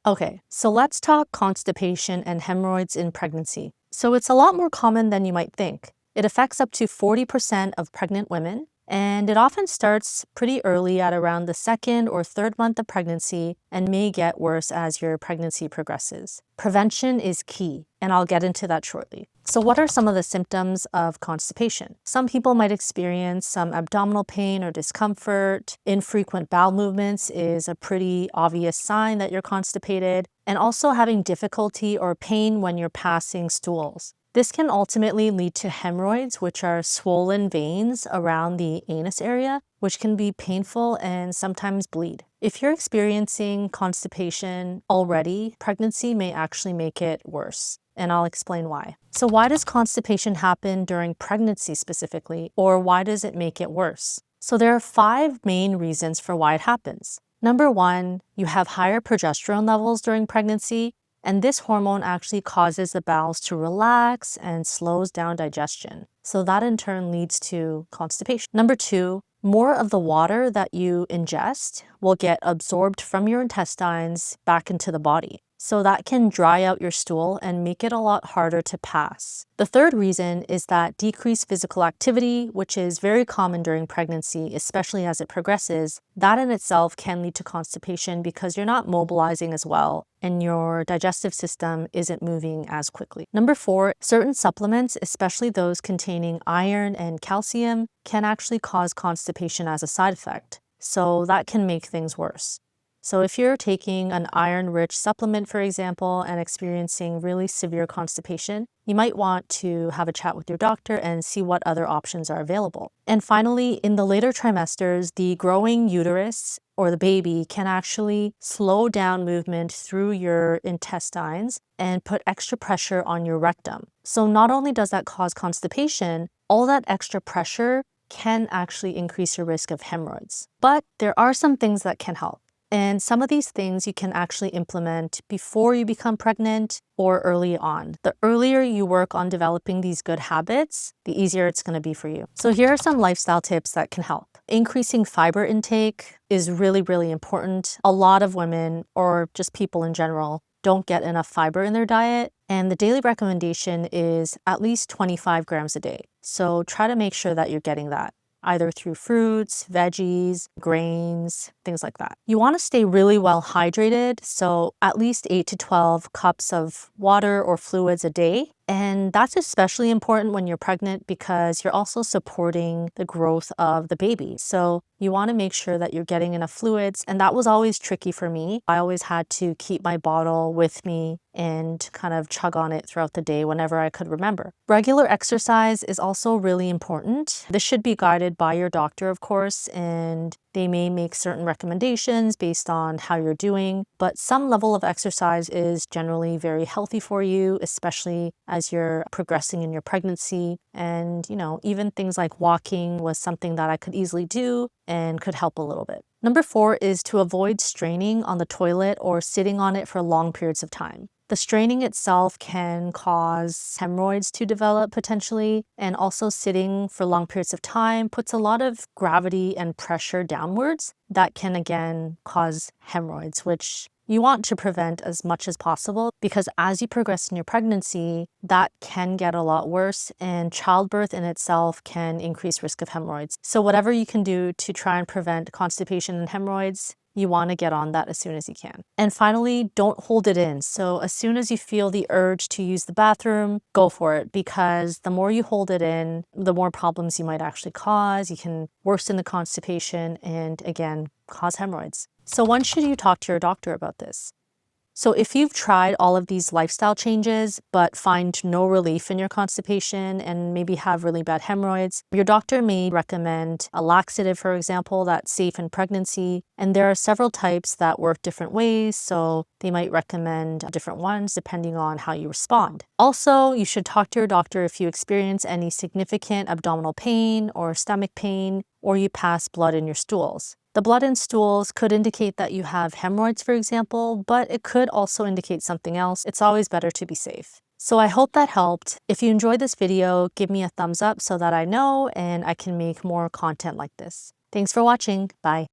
Okay, so let's talk constipation and hemorrhoids in pregnancy. So it's a lot more common than you might think. It affects up to 40% of pregnant women, and it often starts pretty early at around the second or third month of pregnancy and may get worse as your pregnancy progresses. Prevention is key, and I'll get into that shortly. So what are some of the symptoms of constipation? Some people might experience some abdominal pain or discomfort. Infrequent bowel movements is a pretty obvious sign that you're constipated, and also having difficulty or pain when you're passing stools. This can ultimately lead to hemorrhoids, which are swollen veins around the anus area, which can be painful and sometimes bleed. If you're experiencing constipation already, pregnancy may actually make it worse, and I'll explain why. So why does constipation happen during pregnancy specifically, or why does it make it worse? So there are 5 main reasons for why it happens. Number 1, you have higher progesterone levels during pregnancy, and this hormone actually causes the bowels to relax and slows down digestion. So that in turn leads to constipation. Number 2, more of the water that you ingest will get absorbed from your intestines back into the body. So that can dry out your stool and make it a lot harder to pass. The third reason is that decreased physical activity, which is very common during pregnancy, especially as it progresses, that in itself can lead to constipation because you're not mobilizing as well and your digestive system isn't moving as quickly. Number 4, certain supplements, especially those containing iron and calcium, can actually cause constipation as a side effect. So that can make things worse. So if you're taking an iron-rich supplement, for example, and experiencing really severe constipation, you might want to have a chat with your doctor and see what other options are available. And finally, in the later trimesters, the growing uterus or the baby can actually slow down movement through your intestines and put extra pressure on your rectum. So not only does that cause constipation, all that extra pressure can actually increase your risk of hemorrhoids. But there are some things that can help. And some of these things you can actually implement before you become pregnant or early on. The earlier you work on developing these good habits, the easier it's going to be for you. So here are some lifestyle tips that can help. Increasing fiber intake is really, really important. A lot of women, or just people in general, don't get enough fiber in their diet, and the daily recommendation is at least 25 grams a day. So try to make sure that you're getting that, either through fruits, veggies, grains, things like that. You want to stay really well hydrated, so at least 8 to 12 cups of water or fluids a day. And that's especially important when you're pregnant because you're also supporting the growth of the baby. So you want to make sure that you're getting enough fluids. And that was always tricky for me. I always had to keep my bottle with me and kind of chug on it throughout the day whenever I could remember. Regular exercise is also really important. This should be guided by your doctor, of course, and they may make certain recommendations based on how you're doing, but some level of exercise is generally very healthy for you, especially as you're progressing in your pregnancy. And, even things like walking was something that I could easily do and could help a little bit. Number 4 is to avoid straining on the toilet or sitting on it for long periods of time. The straining itself can cause hemorrhoids to develop potentially, and also sitting for long periods of time puts a lot of gravity and pressure downwards that can again cause hemorrhoids, which you want to prevent as much as possible because as you progress in your pregnancy, that can get a lot worse, and childbirth in itself can increase risk of hemorrhoids. So whatever you can do to try and prevent constipation and hemorrhoids, you want to get on that as soon as you can. And finally, don't hold it in. So as soon as you feel the urge to use the bathroom, go for it, because the more you hold it in, the more problems you might actually cause. You can worsen the constipation and again, cause hemorrhoids. So when should you talk to your doctor about this? So if you've tried all of these lifestyle changes but find no relief in your constipation and maybe have really bad hemorrhoids, your doctor may recommend a laxative, for example, that's safe in pregnancy. And there are several types that work different ways, so they might recommend different ones depending on how you respond. Also, you should talk to your doctor if you experience any significant abdominal pain or stomach pain, or you pass blood in your stools. The blood in stools could indicate that you have hemorrhoids, for example, but it could also indicate something else. It's always better to be safe. So I hope that helped. If you enjoyed this video, give me a thumbs up so that I know and I can make more content like this. Thanks for watching. Bye.